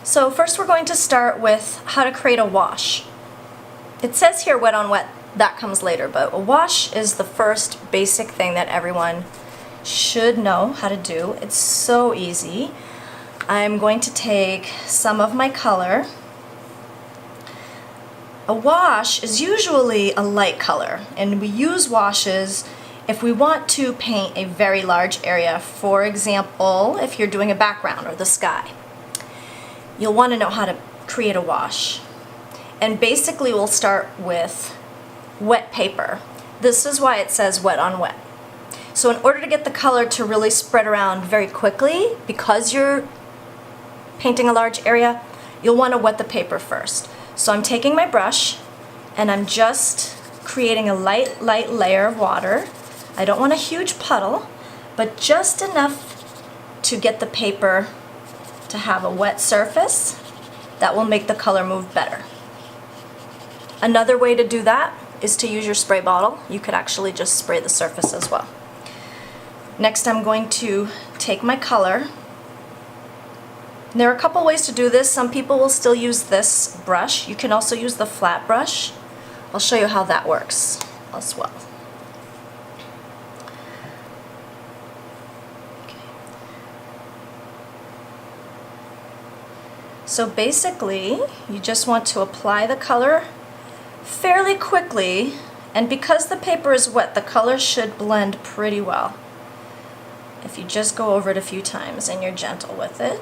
So first we're going to start with how to create a wash. It says here wet on wet, that comes later, but a wash is the first basic thing that everyone should know how to do. It's so easy. I'm going to take some of my color. A wash is usually a light color, and we use washes if we want to paint a very large area. For example, if you're doing a background or the sky. You'll want to know how to create a wash. And basically we'll start with wet paper. This is why it says wet on wet. So in order to get the color to really spread around very quickly, because you're painting a large area, you'll want to wet the paper first. So I'm taking my brush and I'm just creating a light layer of water. I don't want a huge puddle, but just enough to get the paper to have a wet surface that will make the color move better. Another way to do that is to use your spray bottle. You could actually just spray the surface as well. Next I'm going to take my color. There are a couple ways to do this. Some people will still use this brush. You can also use the flat brush. I'll show you how that works as well. So basically, you just want to apply the color fairly quickly, and because the paper is wet, the color should blend pretty well. If you just go over it a few times and you're gentle with it.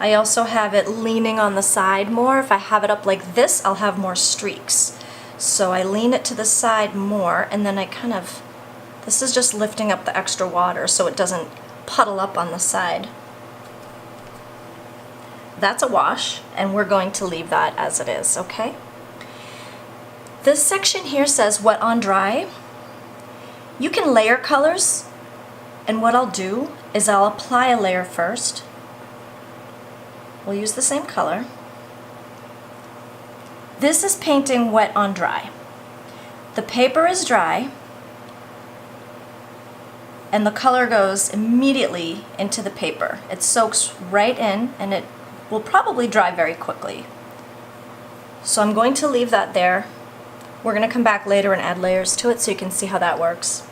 I also have it leaning on the side more. If I have it up like this, I'll have more streaks. So I lean it to the side more, and then I kind of, this is just lifting up the extra water so it doesn't puddle up on the side. That's a wash, and we're going to leave that as it is, okay? This section here says wet on dry. You can layer colors, and what I'll do is I'll apply a layer first. We'll use the same color. This is painting wet on dry. The paper is dry, and the color goes immediately into the paper. It soaks right in, and it will probably dry very quickly. So I'm going to leave that there. We're going to come back later and add layers to it so you can see how that works.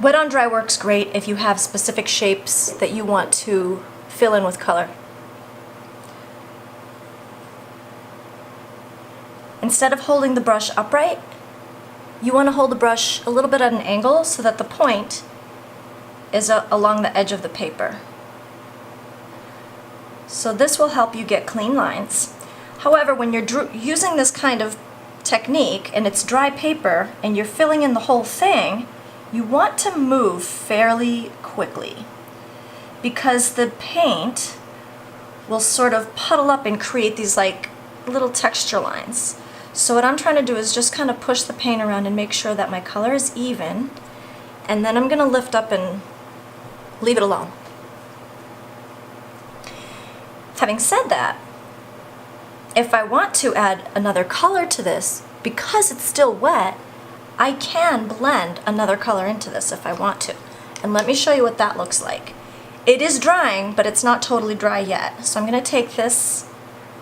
Wet on dry works great if you have specific shapes that you want to fill in with color. Instead of holding the brush upright, you want to hold the brush a little bit at an angle so that the point is along the edge of the paper. So this will help you get clean lines. However, when you're using this kind of technique and it's dry paper and you're filling in the whole thing, you want to move fairly quickly because the paint will sort of puddle up and create these like little texture lines. So what I'm trying to do is just kind of push the paint around and make sure that my color is even, and then I'm going to lift up and leave it alone. Having said that, if I want to add another color to this, because it's still wet, I can blend another color into this if I want to. And let me show you what that looks like. It is drying, but it's not totally dry yet. So I'm going to take this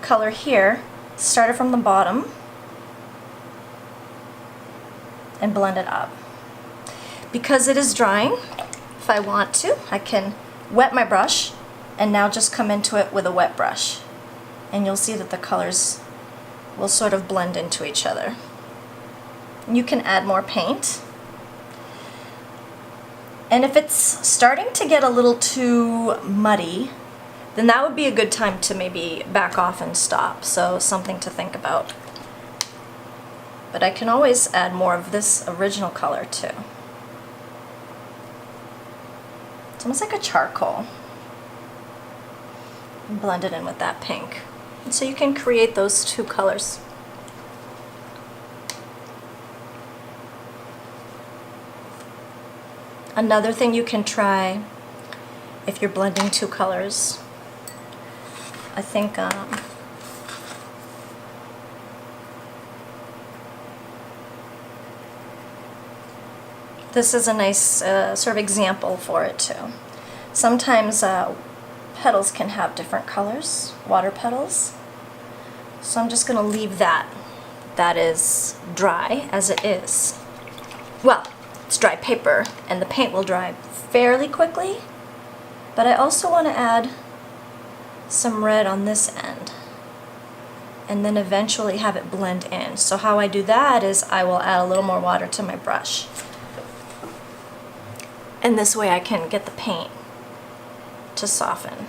color here, start it from the bottom, and blend it up. Because it is drying, if I want to, I can wet my brush and now just come into it with a wet brush. And you'll see that the colors will sort of blend into each other. You can add more paint. And if it's starting to get a little too muddy, then that would be a good time to maybe back off and stop. So something to think about. But I can always add more of this original color too. It's almost like a charcoal. And blend it in with that pink. And so you can create those two colors. Another thing you can try if you're blending two colors I think this is a nice sort of example for it too. Sometimes petals can have different colors, water petals. So I'm just going to leave that. That is dry as it is. Well, it's dry paper and the paint will dry fairly quickly, but I also want to add some red on this end and then eventually have it blend in. So how I do that is I will add a little more water to my brush. And this way I can get the paint to soften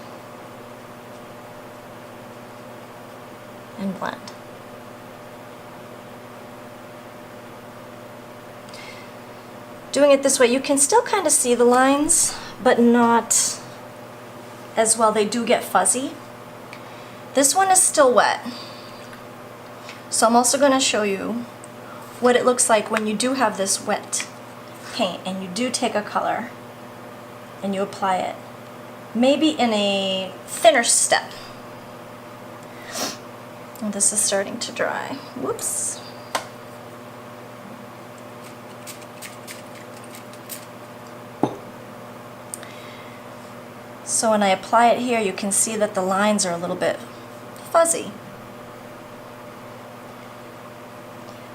and blend. Doing it this way, you can still kind of see the lines, but not as well. They do get fuzzy. This one is still wet. So I'm also going to show you what it looks like when you do have this wet paint and you do take a color and you apply it. Maybe in a thinner step. And this is starting to dry. Whoops. So when I apply it here, you can see that the lines are a little bit fuzzy.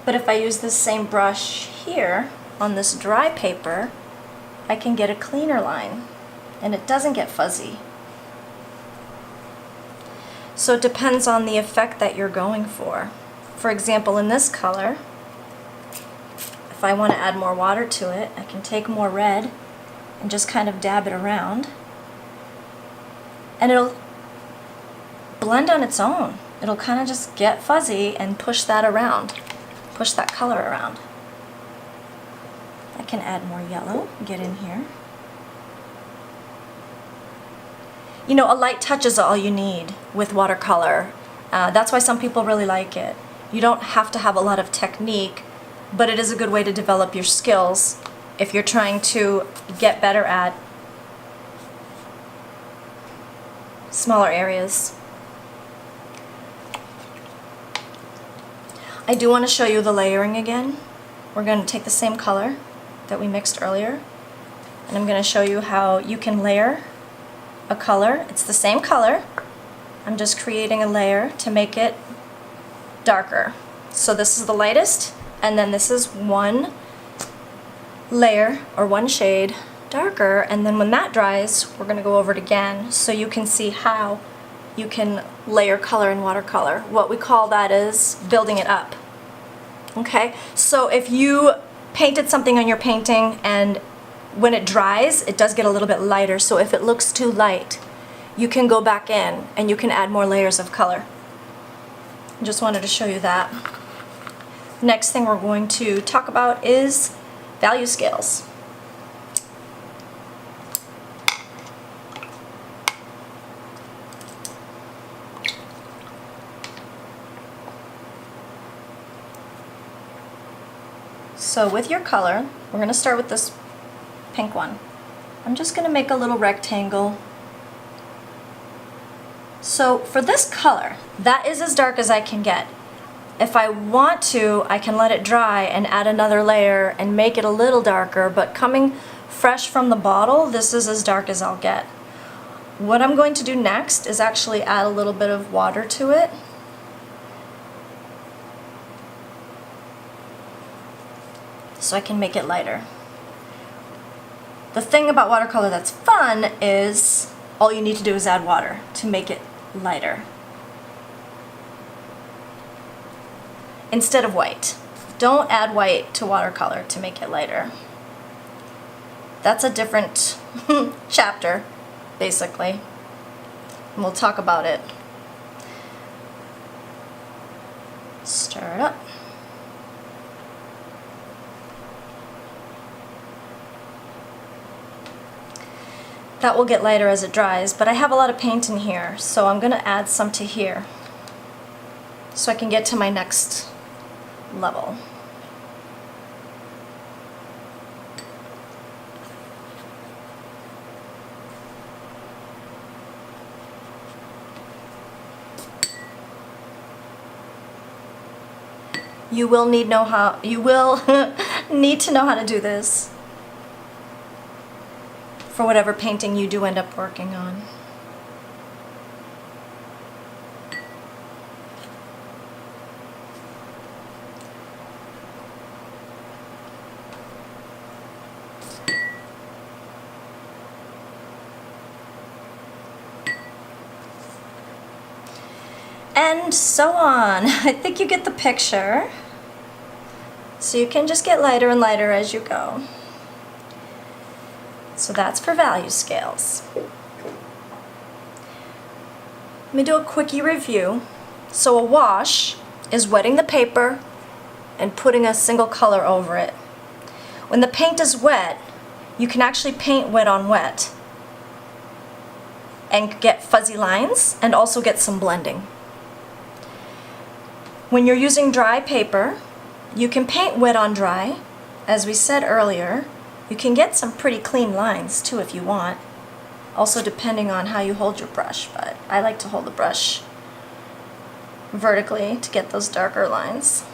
But if I use this same brush here on this dry paper, I can get a cleaner line and it doesn't get fuzzy. So it depends on the effect that you're going for. For example, in this color, if I want to add more water to it, I can take more red and just kind of dab it around. And it'll blend on its own. It'll kind of just get fuzzy and push that around, push that color around. I can add more yellow, get in here. You know, a light touch is all you need with watercolor. That's why some people really like it. You don't have to have a lot of technique, but it is a good way to develop your skills if you're trying to get better at smaller areas. I do want to show you the layering again. We're going to take the same color that we mixed earlier, and I'm going to show you how you can layer a color. It's the same color. I'm just creating a layer to make it darker. So this is the lightest, and then this is one layer or one shade darker, and then when that dries, we're going to go over it again so you can see how you can layer color in watercolor. What we call that is building it up. Okay, so if you painted something on your painting and when it dries, it does get a little bit lighter, so if it looks too light, you can go back in and you can add more layers of color. I just wanted to show you that. Next thing we're going to talk about is value scales. So with your color, we're going to start with this pink one. I'm just going to make a little rectangle. So for this color, that is as dark as I can get. If I want to, I can let it dry and add another layer and make it a little darker, but coming fresh from the bottle, this is as dark as I'll get. What I'm going to do next is actually add a little bit of water to it. So I can make it lighter. The thing about watercolor that's fun is all you need to do is add water to make it lighter. Instead of white. Don't add white to watercolor to make it lighter. That's a different chapter, basically. And we'll talk about it. Stir it up. That will get lighter as it dries, but I have a lot of paint in here, so I'm going to add some to here so I can get to my next level. you will need to know how to do this for whatever painting you do end up working on. And so on. I think you get the picture. So you can just get lighter and lighter as you go. So that's for value scales. Let me do a quickie review. So a wash is wetting the paper and putting a single color over it. When the paint is wet, you can actually paint wet on wet and get fuzzy lines and also get some blending. When you're using dry paper, you can paint wet on dry. As we said earlier, you can get some pretty clean lines too if you want. Also depending on how you hold your brush, but I like to hold the brush vertically to get those darker lines.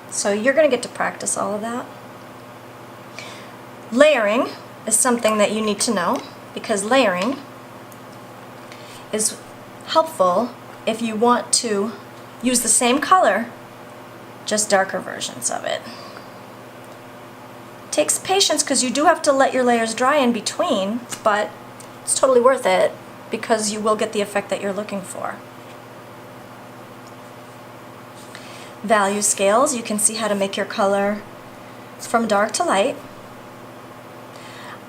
So you're going to get to practice all of that. Layering is something that you need to know, because layering is helpful if you want to use the same color, just darker versions of it. Takes patience because you do have to let your layers dry in between, but it's totally worth it because you will get the effect that you're looking for. Value scales, you can see how to make your color from dark to light.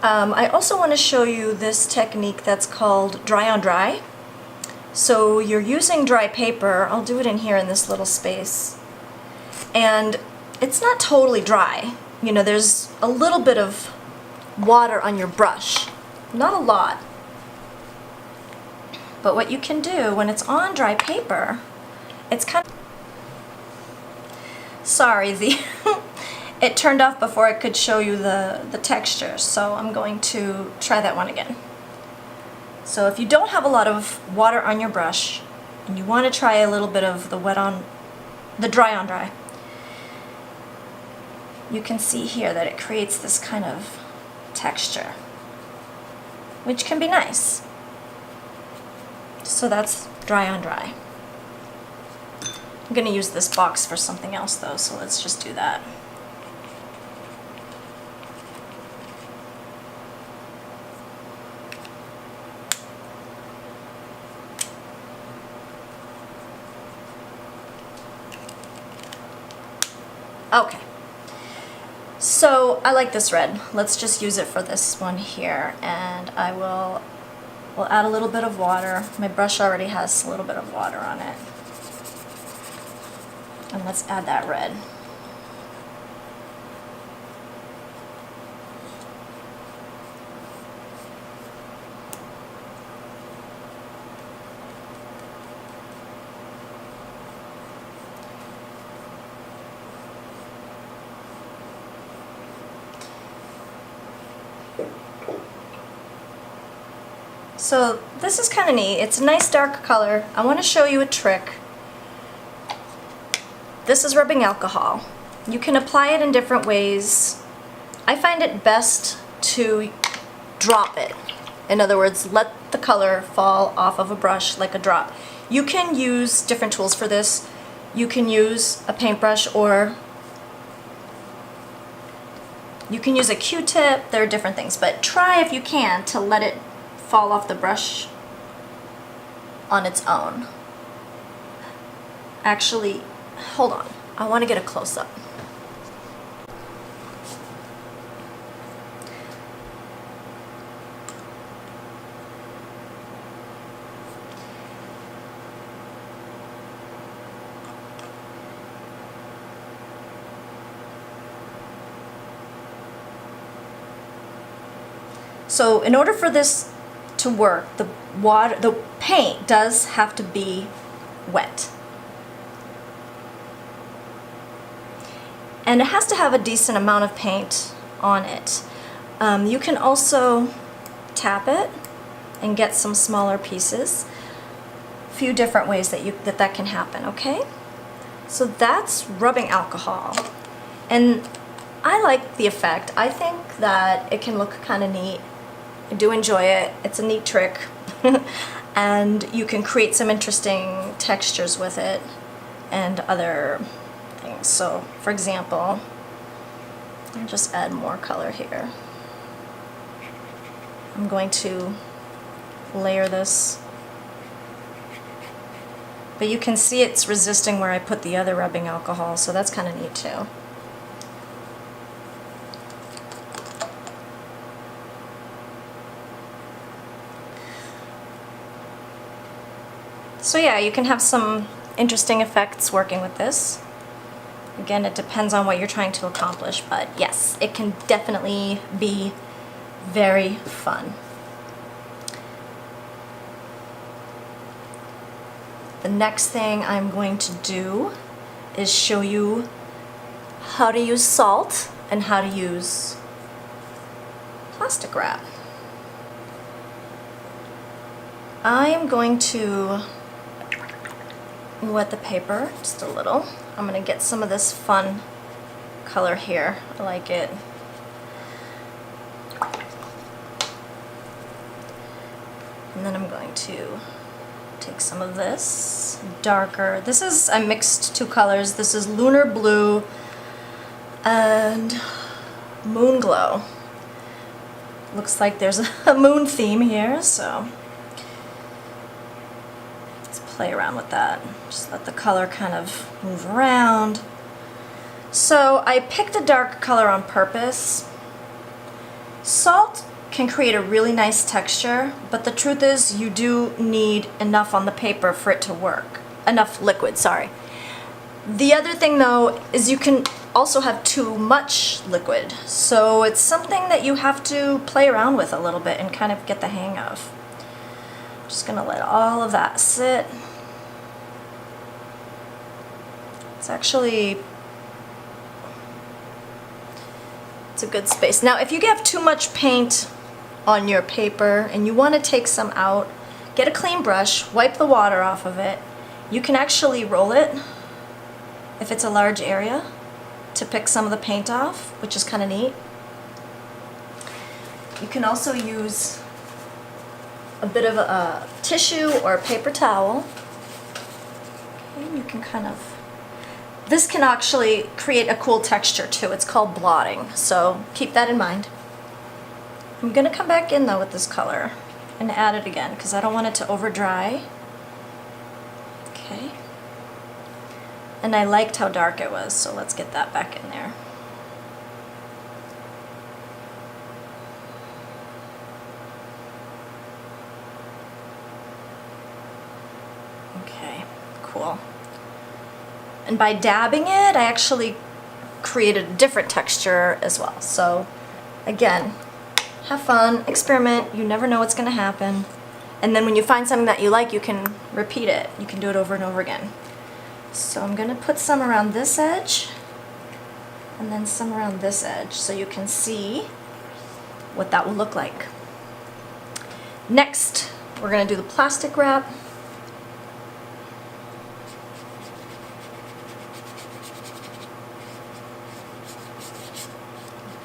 I also want to show you this technique that's called dry on dry. So you're using dry paper, I'll do it in here in this little space, and it's not totally dry. You know, there's a little bit of water on your brush, not a lot. But what you can do when it's on dry paper, it's kind of... Sorry, it turned off before I could show you the texture, so I'm going to try that one again. So if you don't have a lot of water on your brush and you want to try a little bit of the dry on dry, you can see here that it creates this kind of texture, which can be nice. So that's dry on dry. I'm going to use this box for something else though, so let's just do that. Okay, so I like this red. Let's just use it for this one here, and we'll add a little bit of water. My brush already has a little bit of water on it. And let's add that red. So this is kind of neat. It's a nice dark color. I want to show you a trick. This is rubbing alcohol. You can apply it in different ways. I find it best to drop it. In other words, let the color fall off of a brush like a drop. You can use different tools for this. You can use a paintbrush, or you can use a Q-tip. There are different things, but try if you can to let it fall off the brush on its own. Actually, hold on. I want to get a close-up. So in order for this to work, the paint does have to be wet. And it has to have a decent amount of paint on it. You can also tap it and get some smaller pieces. few different ways that can happen, okay? So that's rubbing alcohol. And I like the effect. I think that it can look kind of neat. I do enjoy it. It's a neat trick. And you can create some interesting textures with it and other things. So, for example, I'll just add more color here. I'm going to layer this. But you can see it's resisting where I put the other rubbing alcohol, so that's kind of neat too. So yeah, you can have some interesting effects working with this. Again, it depends on what you're trying to accomplish, but yes, it can definitely be very fun. The next thing I'm going to do is show you how to use salt and how to use plastic wrap. I am going to wet the paper just a little. I'm going to get some of this fun color here. I like it. And then I'm going to take some of this darker. This is, I mixed two colors. This is Lunar Blue and Moon Glow. Looks like there's a moon theme here, so let's play around with that. Just let the color kind of move around. So I picked a dark color on purpose. Salt can create a really nice texture, but the truth is you do need enough on the paper for it to work. Enough liquid, sorry. The other thing though is you can also have too much liquid, so it's something that you have to play around with a little bit and kind of get the hang of. I'm just gonna let all of that sit. It's actually, it's a good space. Now if you have too much paint on your paper and you want to take some out, get a clean brush, wipe the water off of it. You can actually roll it if it's a large area to pick some of the paint off, which is kind of neat. You can also use a bit of a tissue or a paper towel. Okay, you can kind of, this can actually create a cool texture too. It's called blotting, so keep that in mind. I'm going to come back in though with this color and add it again because I don't want it to over dry. Okay. And I liked how dark it was, so let's get that back in there. Okay, cool. And by dabbing it, I actually created a different texture as well. So again, have fun, experiment, you never know what's going to happen. And then when you find something that you like, you can repeat it. You can do it over and over again. So I'm going to put some around this edge and then some around this edge so you can see what that will look like. Next, we're going to do the plastic wrap.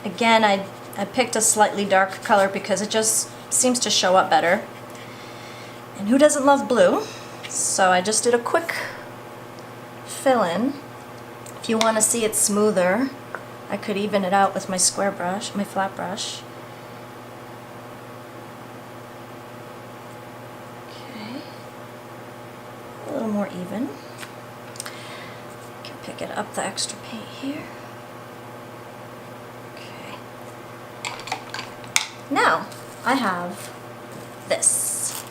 Again, I picked a slightly dark color because it just seems to show up better. And who doesn't love blue? So I just did a quick fill-in. If you want to see it smoother, I could even it out with my square brush, my flat brush. Okay. A little more even. Can pick it up the extra paint here. Now, I have this,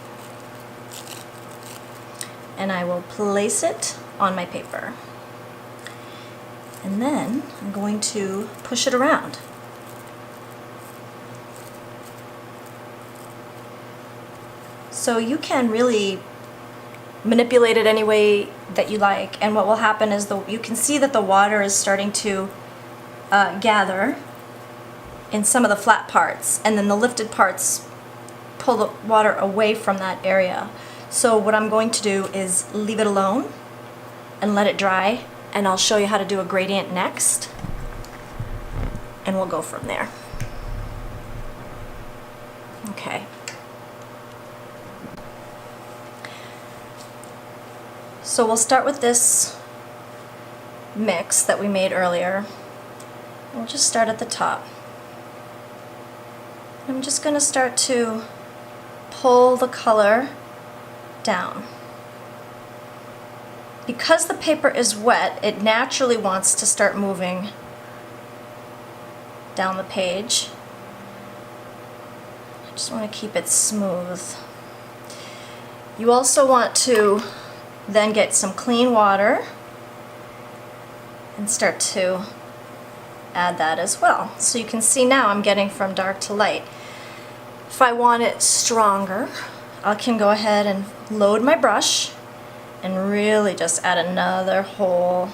and I will place it on my paper, and then I'm going to push it around. So you can really manipulate it any way that you like, and what will happen is you can see that the water is starting to gather in some of the flat parts, and then the lifted parts pull the water away from that area. So what I'm going to do is leave it alone and let it dry, and I'll show you how to do a gradient next, and we'll go from there. Okay. So we'll start with this mix that we made earlier. We'll just start at the top. I'm just going to start to pull the color down. Because the paper is wet, it naturally wants to start moving down the page. I just want to keep it smooth. You also want to then get some clean water and start to add that as well. So you can see now I'm getting from dark to light. If I want it stronger, I can go ahead and load my brush and really just add another whole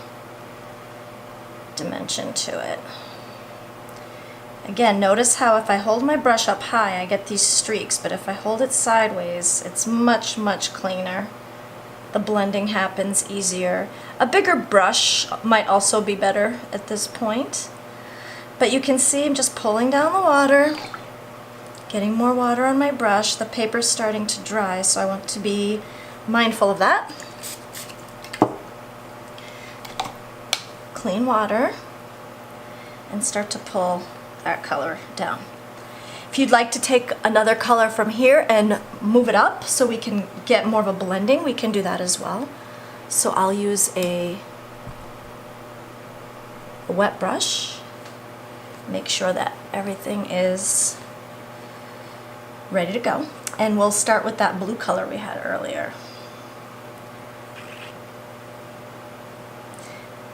dimension to it. Again, notice how if I hold my brush up high, I get these streaks, but if I hold it sideways, it's much, much cleaner. The blending happens easier. A bigger brush might also be better at this point. But you can see I'm just pulling down the water, getting more water on my brush. The paper's starting to dry, so I want to be mindful of that. Clean water and start to pull that color down. If you'd like to take another color from here and move it up so we can get more of a blending, we can do that as well. So I'll use a wet brush. Make sure that everything is ready to go. And we'll start with that blue color we had earlier.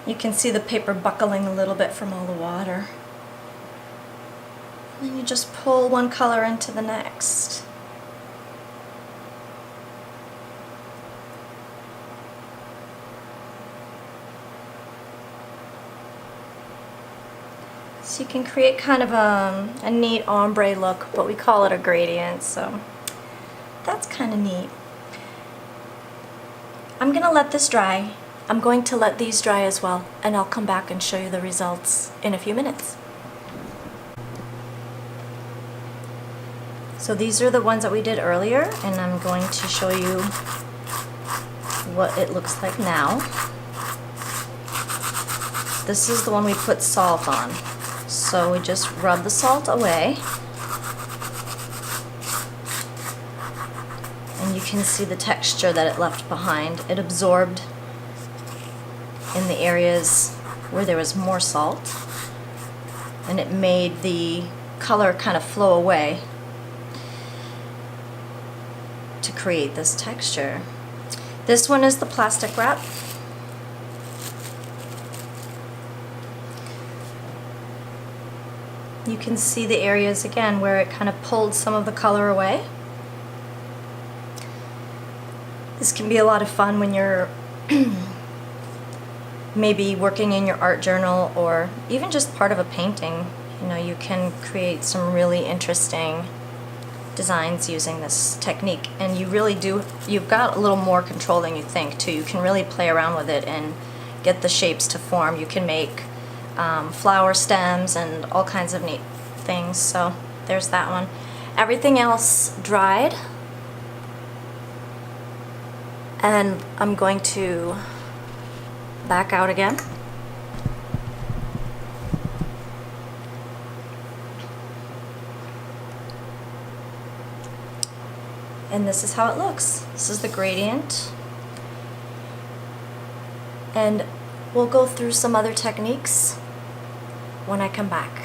You can see the paper buckling a little bit from all the water. And then you just pull one color into the next. So you can create kind of a neat ombre look, but we call it a gradient, so that's kind of neat. I'm going to let this dry. I'm going to let these dry as well, and I'll come back and show you the results in a few minutes. So these are the ones that we did earlier, and I'm going to show you what it looks like now. This is the one we put salt on. So we just rub the salt away. And you can see the texture that it left behind. It absorbed in the areas where there was more salt, and it made the color kind of flow away to create this texture. This one is the plastic wrap. You can see the areas again where it kind of pulled some of the color away. This can be a lot of fun when you're maybe working in your art journal or even just part of a painting. You know, you can create some really interesting designs using this technique, and you really do, you've got a little more control than you think too. You can really play around with it and get the shapes to form. You can make flower stems and all kinds of neat things. So there's that one. Everything else dried, and I'm going to back out again. And this is how it looks. This is the gradient. And we'll go through some other techniques when I come back.